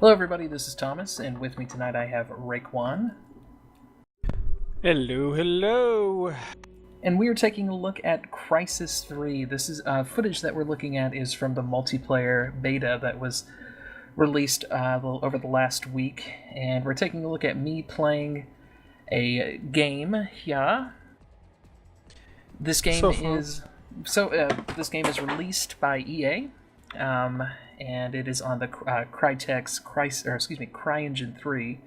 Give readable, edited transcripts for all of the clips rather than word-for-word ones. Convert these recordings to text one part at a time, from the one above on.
Hello, everybody. This is Thomas, and with me tonight I have Rayqwan, Hello, hello. and we are taking a look at Crysis 3. This is footage that we're looking at is from the multiplayer beta that was released over the last week, and we're taking a look at me playing a game. Yeah, this game So far. is this game is released by EA. And it is on the CryEngine 3.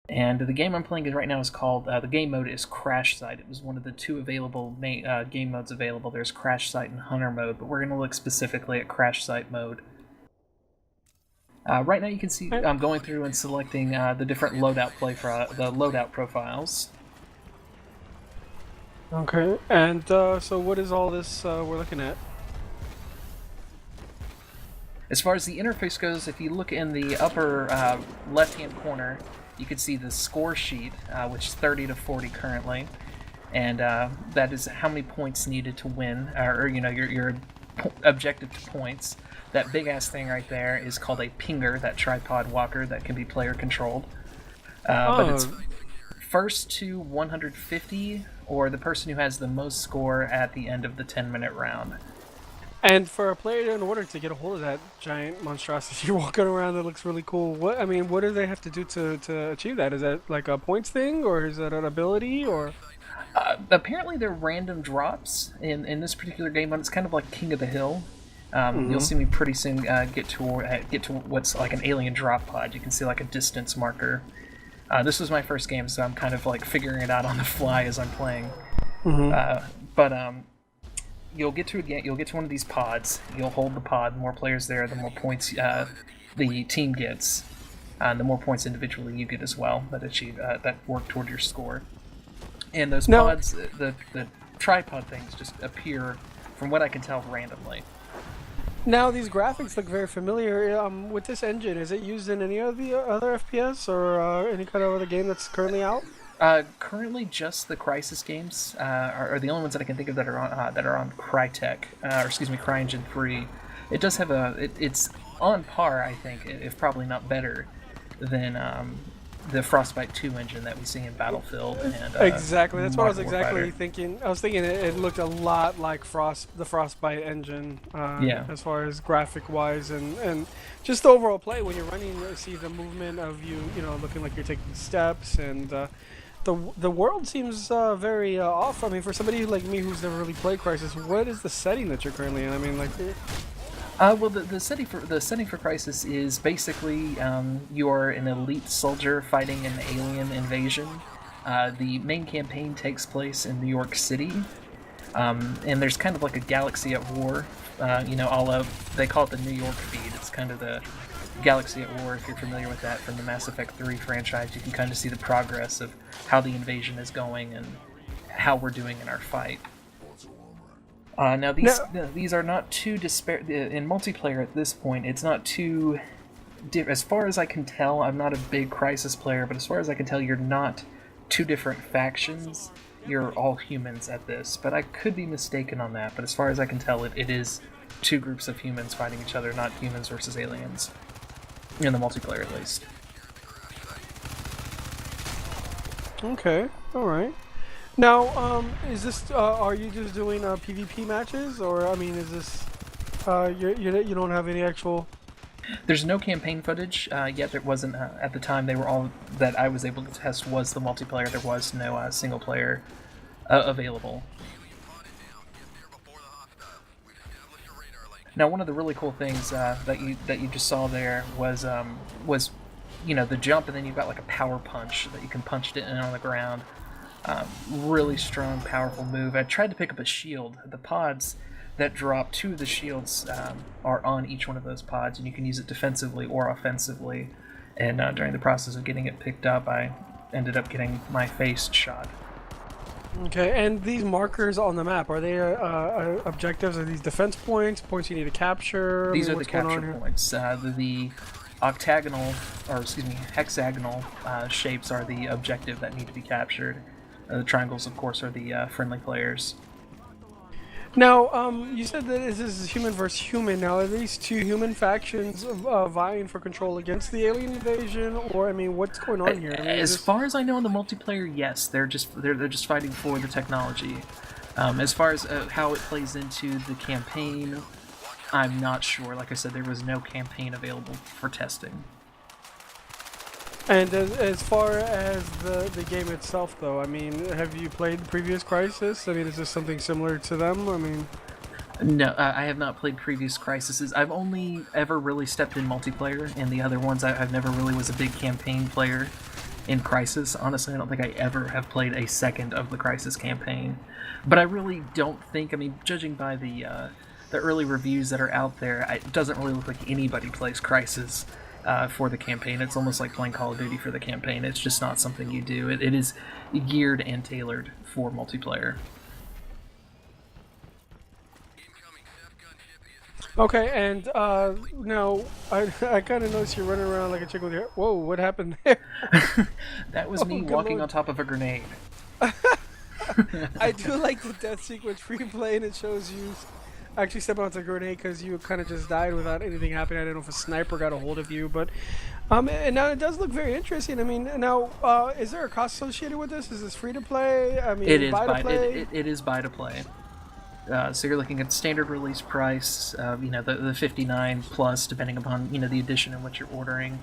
And the game I'm playing right now is called, the game mode is Crash Site. It was one of the two available game modes available. There's Crash Site and Hunter mode, but we're going to look specifically at Crash Site mode. Right now you can see I'm going through and selecting the different loadout profiles. Okay, and so what is all this we're looking at? As far as the interface goes, if you look in the upper left-hand corner, you can see the score sheet, which is 30 to 40 currently, and that is how many points needed to win, or your objective to points. That big-ass thing right there is called a pinger, that tripod walker that can be player-controlled. But it's first to 150, or the person who has the most score at the end of the 10-minute round. And for a player, in order to get a hold of that giant monstrosity you're walking around that looks really cool, what do they have to do to achieve that? Is that like a points thing, or is that an ability, or? Apparently they're random drops in this particular game, but it's kind of like King of the Hill. You'll see me pretty soon get to what's like an alien drop pod. You can see like a distance marker. This was my first game, so I'm kind of like figuring it out on the fly as I'm playing. You'll get to one of these pods. You'll hold the pod. The more players there, the more points the team gets, and the more points individually you get as well that work toward your score. And those pods, the tripod things, just appear, from what I can tell, randomly. Now these graphics look very familiar. With this engine, is it used in any of the other FPS or any kind of other game that's currently out? Currently, just the Crysis games are the only ones that I can think of that are on CryEngine 3. It does have it's on par, I think, if probably not better, than the Frostbite 2 engine that we see in Battlefield. And exactly, that's what I was Warfighter. thinking. I was thinking it looked a lot like the Frostbite engine. As far as graphic wise and just the overall play when you're running, you see the movement of you looking like you're taking steps and. The world seems very off. I mean, for somebody like me who's never really played Crysis, what is the setting that you're currently in? I mean, like. Well, the setting for Crysis is basically you are an elite soldier fighting an alien invasion. The main campaign takes place in New York City, and there's kind of like a galaxy at war. They call it the New York feed. It's kind of the Galaxy at War, if you're familiar with that from the Mass Effect 3 franchise. You can kind of see the progress of how the invasion is going and how we're doing in our fight. Now these are not too in multiplayer at this point. It's not too as far as I can tell. I'm not a big Crysis player, but as far as I can tell, you're not two different factions. You're all humans at this, but I could be mistaken on that. But as far as I can tell, it is two groups of humans fighting each other, not humans versus aliens. In the multiplayer, at least. Okay, all right. Now, is this? Are you just doing PvP matches, or I mean, is this? You don't have any actual. There's no campaign footage yet. There wasn't at the time. They were all that I was able to test was the multiplayer. There was no single player available. Now, one of the really cool things that you just saw there was the jump, and then you've got like a power punch that you can punch it in on the ground. Really strong, powerful move. I tried to pick up a shield. The pods that drop to the shields are on each one of those pods, and you can use it defensively or offensively. And during the process of getting it picked up, I ended up getting my face shot. Okay, and these markers on the map, are they objectives? Are these defense points? Points you need to capture? These are the capture points. The octagonal, hexagonal shapes are the objective that need to be captured. The triangles, of course, are the friendly players. Now, you said that this is human versus human. Now, are these two human factions vying for control against the alien invasion, or I mean, what's going on here? I mean, as far as I know in the multiplayer, yes, they're just fighting for the technology. As far as how it plays into the campaign, I'm not sure. Like I said, there was no campaign available for testing. And as far as the game itself, though, I mean, have you played previous Crysis? I mean, is this something similar to them? I mean... No, I have not played previous Crysises. I've only ever really stepped in multiplayer, and the other ones I've never really was a big campaign player in Crysis. Honestly, I don't think I ever have played a second of the Crysis campaign. But I really don't think, I mean, judging by the early reviews that are out there, it doesn't really look like anybody plays Crysis for the campaign. It's almost like playing Call of Duty for the campaign. It's just not something you do. It is geared and tailored for multiplayer. Okay, and now I kind of noticed you're running around like a chicken with your... Whoa, what happened there? That was me walking on top of a grenade. I do like the death sequence free play, and it shows you actually step onto a grenade because you kind of just died without anything happening. I don't know if a sniper got a hold of you, but and now it does look very interesting. I mean, now is there a cost associated with this? Is this free to play? I mean, it is buy to play. It is buy to play. So you're looking at standard release price, you know, the 59 plus, depending upon, you know, the edition in which you're ordering.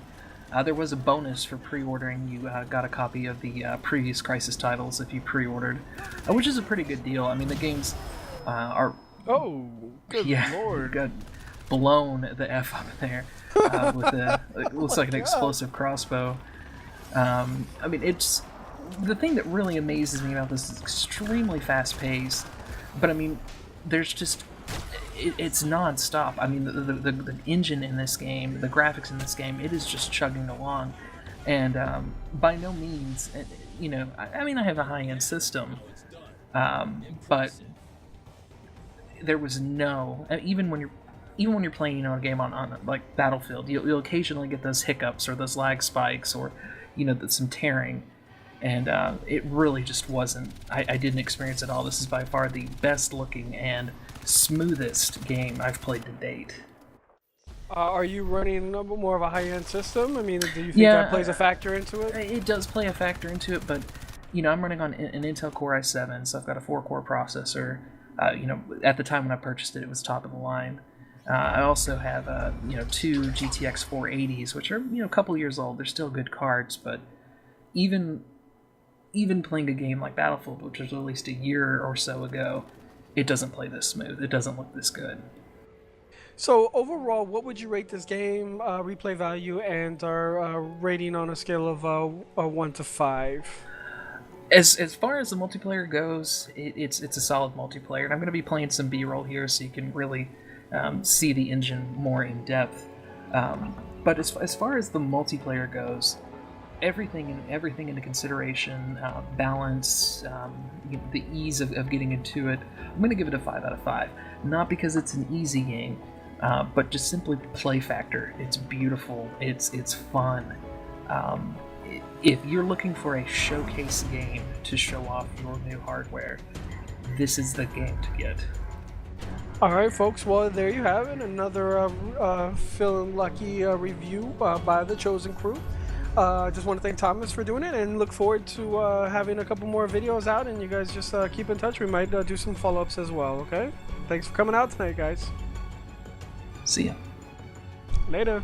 There was a bonus for pre-ordering. You got a copy of the previous Crysis titles if you pre-ordered, which is a pretty good deal. I mean, the games are... Oh, good lord. Got blown the F up there with a, it looks like an explosive crossbow. I mean, it's... The thing that really amazes me about this is extremely fast-paced, but I mean, there's just... It's non-stop. I mean, the engine in this game, the graphics in this game, it is just chugging along. And by no means, you know, I mean, I have a high-end system, but there was no... Even when you're playing, you know, a game on like Battlefield, you'll occasionally get those hiccups or those lag spikes or, you know, some tearing. And it really just wasn't. I didn't experience it all. This is by far the best looking and smoothest game I've played to date. Are you running a bit more of a high-end system? I mean, do you think that plays a factor into it? It does play a factor into it, but, you know, I'm running on an Intel Core i7, so I've got a 4-core processor. You know, at the time when I purchased it, it was top of the line. I also have, you know, 2 GTX 480s, which are, you know, a couple years old. They're still good cards, but even playing a game like Battlefield, which was released a year or so ago, it doesn't play this smooth. It doesn't look this good. So overall, what would you rate this game, replay value, and our rating on a scale of 1 to 5? As far as the multiplayer goes, it's a solid multiplayer, and I'm going to be playing some B-roll here so you can really see the engine more in depth. But as far as the multiplayer goes, everything into consideration, balance, the ease of getting into it, I'm going to give it a 5 out of 5. Not because it's an easy game, but just simply play factor. It's beautiful. It's fun. If you're looking for a showcase game to show off your new hardware, this is the game to get. Alright folks, well there you have it, another Feeling Lucky review by the Chosen Crew. I just want to thank Thomas for doing it and look forward to having a couple more videos out, and you guys just keep in touch. We might do some follow-ups as well, okay? Thanks for coming out tonight, guys. See ya. Later.